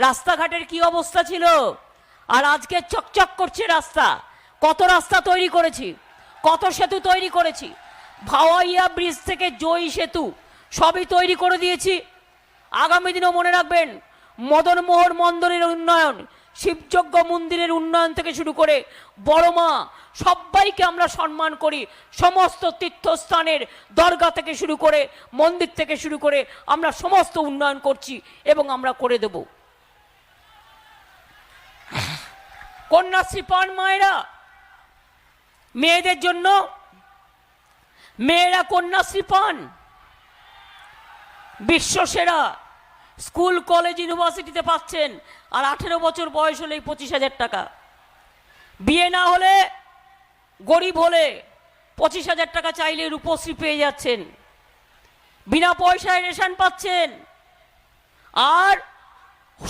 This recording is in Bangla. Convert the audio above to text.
রাস্তাঘাটের কি অবস্থা ছিল, আর আজকে চকচক করছে রাস্তা। কত রাস্তা তৈরি করেছি, কত সেতু তৈরি করেছি, ভাওয়াইয়া ব্রিজ থেকে জয়ী সেতু সবই তৈরি করে দিয়েছি। আগামী দিনেও মনে রাখবেন, মদনমোহন মন্দিরের উন্নয়ন, শিবযজ্ঞ মন্দিরের উন্নয়ন থেকে শুরু করে বড় মা সবাইকে আমরা সম্মান করি। সমস্ত তীর্থস্থানের দরগা থেকে শুরু করে মন্দির থেকে শুরু করে আমরা সমস্ত উন্নয়ন করছি এবং আমরা করে দেব। কন্যাশ্রী পান মায়েরা, মেয়েদের জন্য মেয়েরা কন্যাশ্রী পান, বিশ্বসেরা স্কুল কলেজ ইউনিভার্সিটিতে পাচ্ছেন। আর 18 বছর বয়স হলেই 25,000 টাকা, বিয়ে না হলে গরিব হলে 25,000 টাকা চাইলে রূপশ্রী পেয়ে যাচ্ছেন, বিনা পয়সায় রেশন পাচ্ছেন। আর